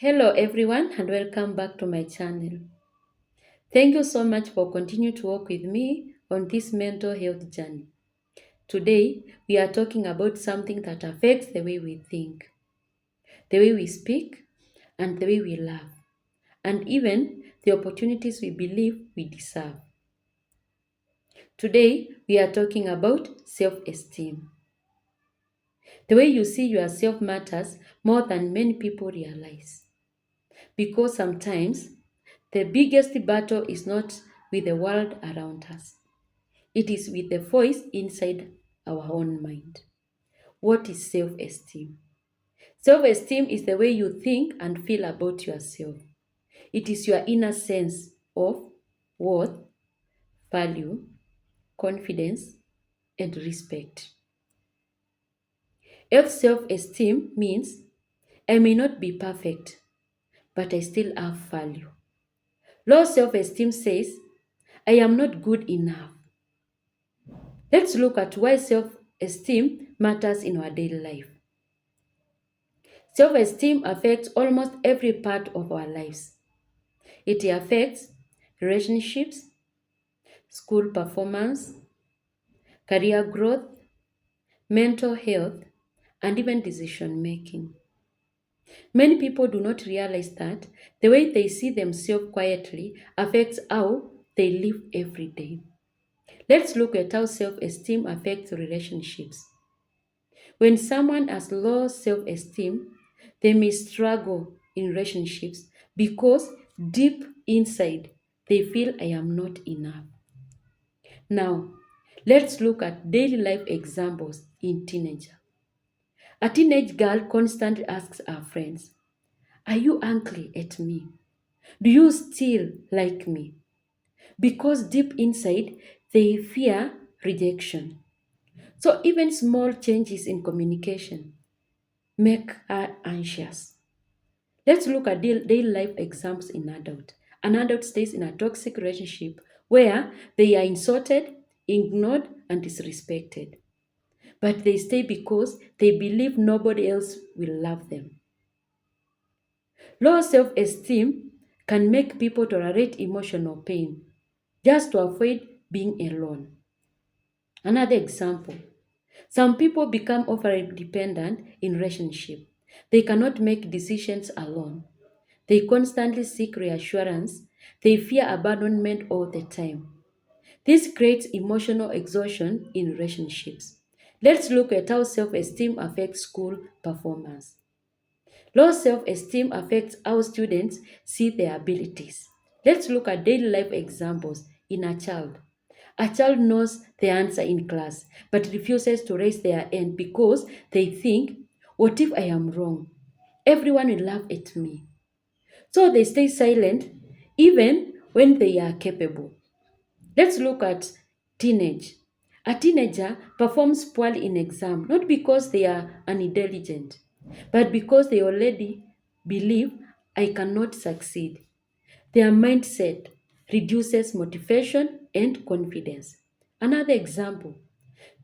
Hello everyone and welcome back to my channel. Thank you so much for continuing to walk with me on this mental health journey. Today we are talking about something that affects the way we think, the way we speak, and the way we love, and even the opportunities we believe we deserve. Today we are talking about self-esteem. The way you see yourself matters more than many people realize. Because sometimes the biggest battle is not with the world around us, it is with the voice inside our own mind. What is self esteem? Self esteem is the way you think and feel about yourself. It is your inner sense of worth, value, confidence, and respect. If self esteem means I may not be perfect, but I still have value. Low self esteem says I am not good enough. Let's look at why self-esteem matters in our daily life. Self-esteem affects almost every part of our lives. It affects relationships, school performance, career growth, mental health, and even decision making. Many people do not realize that the way they see themselves quietly affects how they live every day. Let's look at how self-esteem affects relationships. When someone has low self esteem, they may struggle in relationships because deep inside they feel I am not enough. Now, let's look at daily life examples in teenager. A teenage girl constantly asks her friends, are you angry at me? Do you still like me? Because deep inside they fear rejection. So even small changes in communication make her anxious. Let's look at daily life examples in adult. An adult stays in a toxic relationship where they are insulted, ignored, and disrespected. But they stay because they believe nobody else will love them. Low self-esteem can make people tolerate emotional pain just to avoid being alone. Another example, some people become over dependent in relationship. They cannot make decisions alone. They constantly seek reassurance. They fear abandonment all the time. This creates emotional exhaustion in relationships. Let's look at how self-esteem affects school performance. Low self-esteem affects how students see their abilities. Let's look at daily life examples in a child. A child knows the answer in class but refuses to raise their hand because they think, what if I am wrong? Everyone will laugh at me. So they stay silent even when they are capable. Let's look at teenage. A teenager performs poorly in exam not because they are unintelligent, but because they already believe I cannot succeed. Their mindset reduces motivation and confidence. Another example,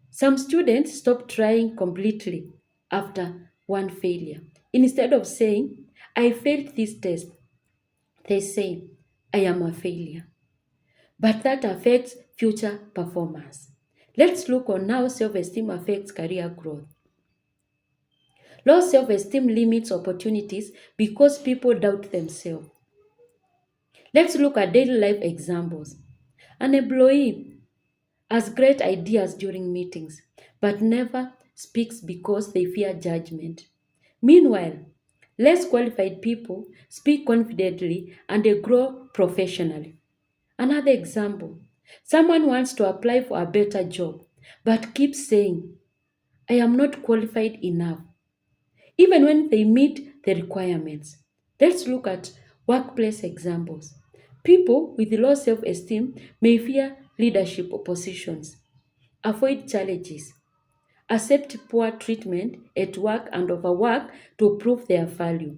some students stop trying completely after one failure. Instead of saying, I failed this test, they say, I am a failure. But that affects future performance. Let's look on how self-esteem affects career growth. Low self-esteem limits opportunities because people doubt themselves. Let's look at daily life examples. An employee has great ideas during meetings, but never speaks because they fear judgment. Meanwhile, less qualified people speak confidently and they grow professionally. Another example, someone wants to apply for a better job but keeps saying, I am not qualified enough, even when they meet the requirements. Let's look at workplace examples. People with low self esteem may fear leadership positions, avoid challenges, accept poor treatment at work, and overwork to prove their value.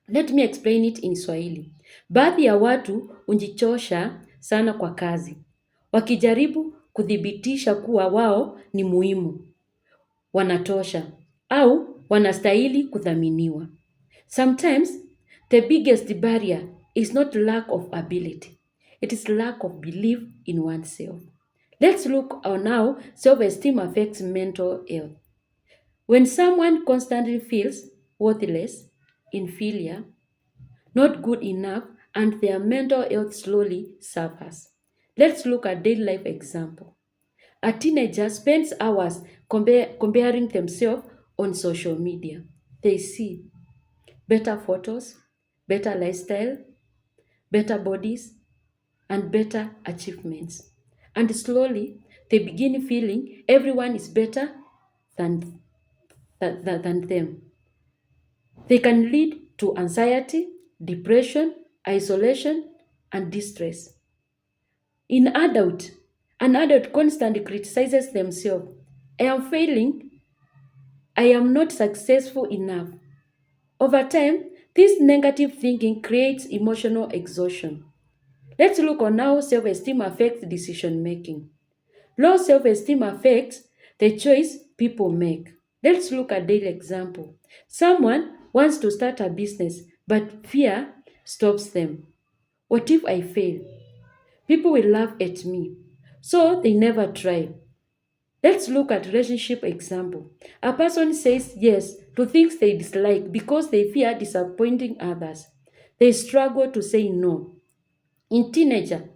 Let me explain it in Swahili. Baadhi ya watu hujichosha sana kwa kazi. Wakijaribu kuthibitisha kuwa wao ni muhimu, wanatosha, au wanastahili kuthaminiwa. Sometimes The biggest barrier is not lack of ability, it is lack of belief in oneself. Let's look on how self esteem affects mental health. When someone constantly feels worthless, inferior, not good enough, and their mental health slowly suffers. Let's look at daily life example. A teenager spends hours comparing themselves on social media. They see better photos, better lifestyle, better bodies, and better achievements. And slowly, they begin feeling everyone is better than, than them. They can lead to anxiety, depression, isolation, and distress. In an adult constantly criticizes themselves. I am failing. I am not successful enough. Over time, this negative thinking creates emotional exhaustion. Let's look on how self esteem affects decision making. Low self esteem affects the choice people make. Let's look at daily example. Someone wants to start a business, but fear stops them. What if I fail? People will laugh at me. So they never try. Let's look at relationship example. A person says yes to things they dislike because they fear disappointing others. They struggle to say no. In teenager,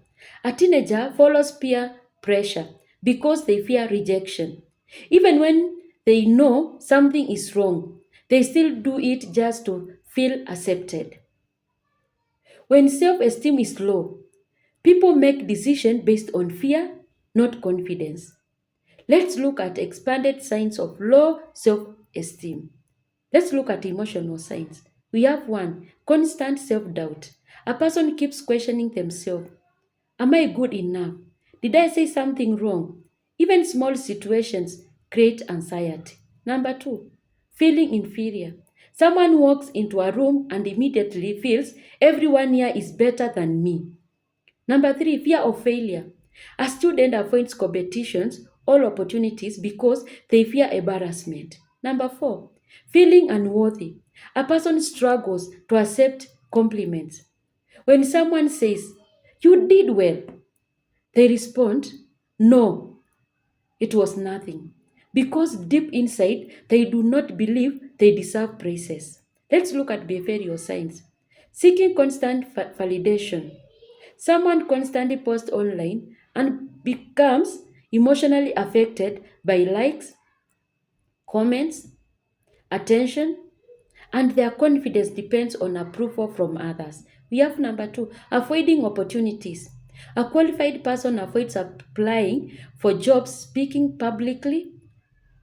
a teenager follows peer pressure because they fear rejection. Even when they know something is wrong, they still do it just to feel accepted. When self-esteem is low, people make decisions based on fear, not confidence. Let's look at expanded signs of low self-esteem. Let's look at emotional signs. We have one, constant self-doubt. A person keeps questioning themselves. Am I good enough? Did I say something wrong? Even small situations create anxiety. Number two, feeling inferior. Someone walks into a room and immediately feels everyone here is better than me. Number three, fear of failure. A student avoids competitions or opportunities because they fear embarrassment. Number four, feeling unworthy. A person struggles to accept compliments. When someone says, "You did well," they respond, "No, it was nothing." Because deep inside, they do not believe they deserve praises. Let's look at behavioral signs. Seeking constant validation. Someone constantly posts online and becomes emotionally affected by likes, comments, attention, and their confidence depends on approval from others. We have number two, avoiding opportunities. A qualified person avoids applying for jobs, speaking publicly,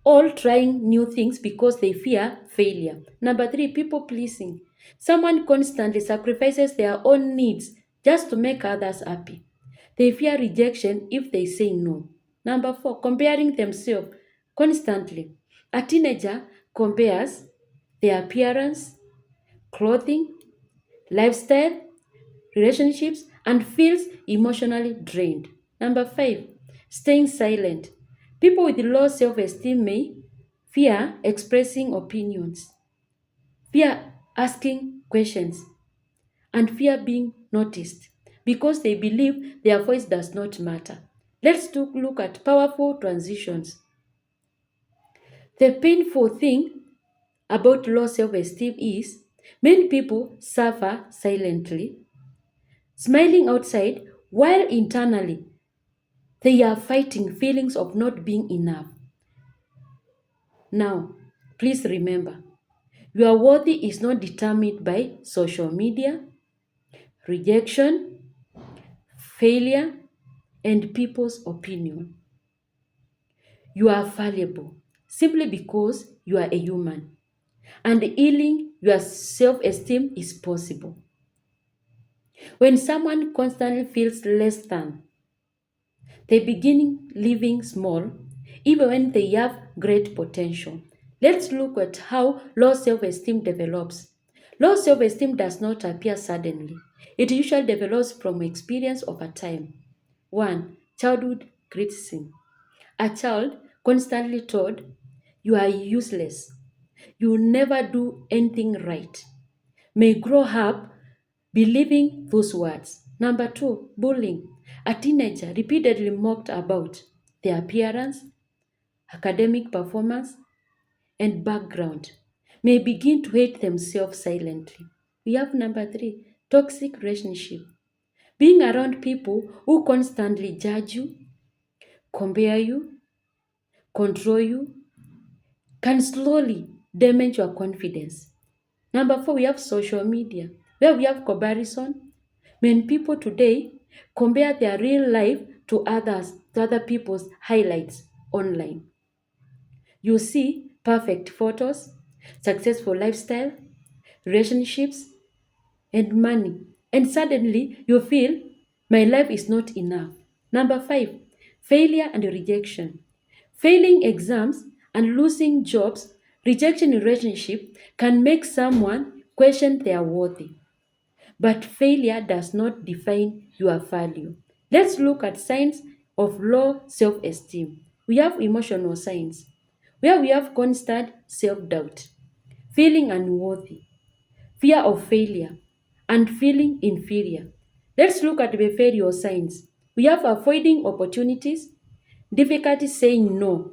or trying new things because they fear failure. Number three, people pleasing. Someone constantly sacrifices their own needs just to make others happy. They fear rejection if they say no. Number four, comparing themselves constantly. A teenager compares their appearance, clothing, lifestyle, relationships, and feels emotionally drained. Number five, staying silent. People with low self esteem may fear expressing opinions, fear asking questions, and fear being noticed because they believe their voice does not matter. Let's look at powerful transitions. The painful thing about low self esteem is many people suffer silently, smiling outside while internally they are fighting feelings of not being enough. Now, please remember, your worthy is not determined by social media, rejection, failure, and people's opinion. You are valuable simply because you are a human, and healing your self esteem is possible. When someone constantly feels less than, they begin living small even when they have great potential. Let's look at how low self esteem develops. Low self esteem does not appear suddenly, it usually develops from experience over time. 1. Childhood criticism. A child constantly told, "You are useless, you never do anything right," may grow up believing those words. Number two, bullying. A teenager repeatedly mocked about their appearance, academic performance, and background may begin to hate themselves silently. We have number three, toxic relationship. Being around people who constantly judge you, compare you, control you, can slowly damage your confidence. Number four, we have social media, where we have comparison. When people today compare their real life to other people's highlights online, you see perfect photos, successful lifestyle, relationships, and money. And suddenly you feel my life is not enough. Number five, failure and rejection. Failing exams and losing jobs, rejection in relationship can make someone question their worth. But failure does not define your value. Let's look at signs of low self esteem. We have emotional signs, where we have constant self doubt, feeling unworthy, fear of failure, and feeling inferior. Let's look at behavioral signs. We have avoiding opportunities, difficulty saying no,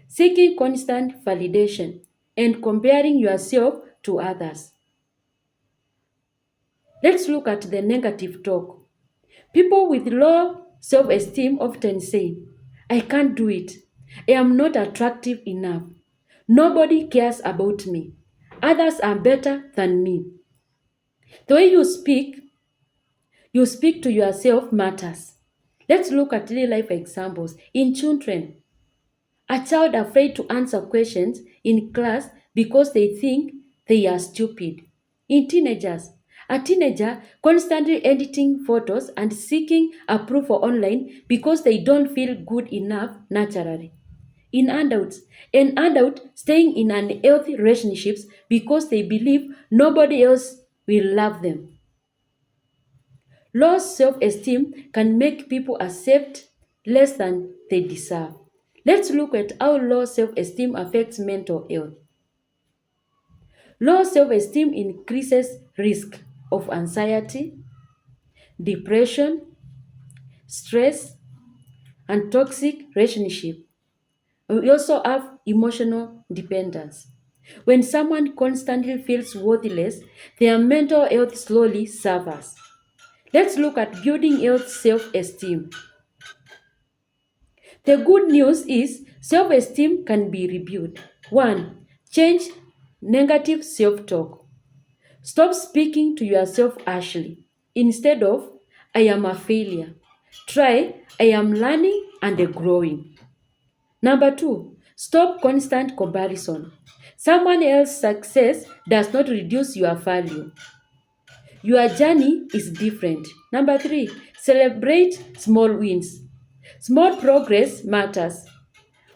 seeking constant validation, and comparing yourself to others. Let's look at the negative talk. People with low self esteem often say, I can't do it. I am not attractive enough. Nobody cares about me. Others are better than me. The way you speak to yourself matters. Let's look at real life examples. In children, a child afraid to answer questions in class because they think they are stupid. In teenagers, a teenager constantly editing photos and seeking approval online because they don't feel good enough naturally. In adults, an adult staying in unhealthy relationships because they believe nobody else will love them. Low self esteem can make people accept less than they deserve. Let's look at how low self esteem affects mental health. Low self esteem increases risk of anxiety, depression, stress, and toxic relationship. We also have emotional dependence. When someone constantly feels worthless, their mental health slowly suffers. Let's look at building health self esteem. The good news is self esteem can be rebuilt. 1. Change negative self talk. Stop speaking to yourself harshly. Instead of, I am a failure, try, I am learning and growing. Number 2, stop constant comparison. Someone else's success does not reduce your value. Your journey is different. Number 3, celebrate small wins. Small progress matters.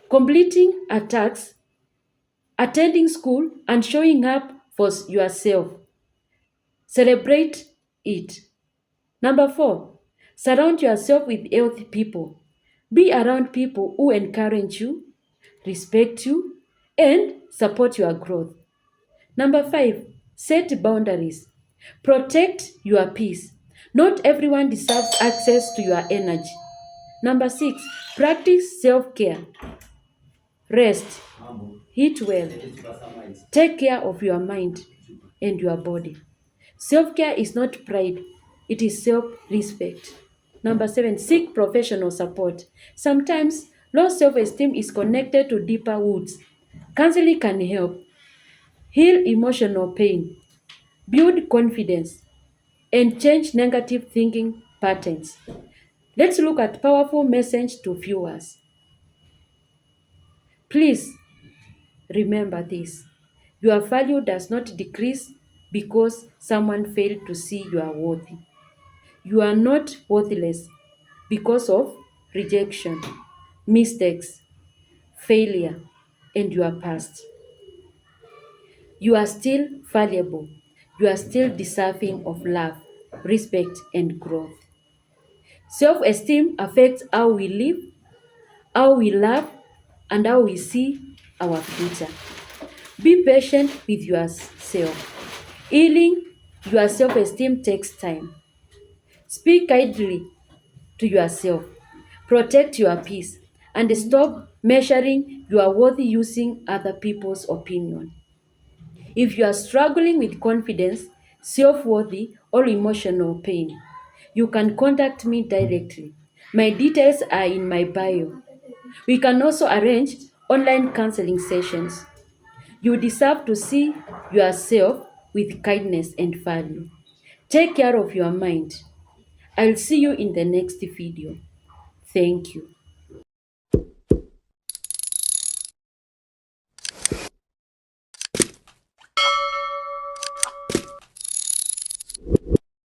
Completing a task, attending school, and showing up for yourself. Celebrate it. Number 4, surround yourself with healthy people. Be around people who encourage you, respect you, and support your growth. Number 5, set boundaries. Protect your peace. Not everyone deserves access to your energy. Number 6, practice self care. Rest, eat well, take care of your mind and your body. Self care is not pride, it is self respect. Number 7, seek professional support. Sometimes low self esteem is connected to deeper wounds. Counseling can help heal emotional pain, build confidence, and change negative thinking patterns. Let's look at powerful message to viewers. Please remember this. Your value does not decrease because someone failed to see you are worthy. You are not worthless because of rejection, mistakes, failure, and your past. You are still valuable. You are still deserving of love, respect, and growth. Self esteem affects how we live, how we love, and how we see our future. Be patient with yourself. Healing your self-esteem takes time. Speak kindly to yourself. Protect your peace and stop measuring your worth using other people's opinion. If you are struggling with confidence, self-worthy, or emotional pain, you can contact me directly. My details are in my bio. We can also arrange online counseling sessions. You deserve to see yourself with kindness and value. Take care of your mind. I'll see you in the next video. Thank you.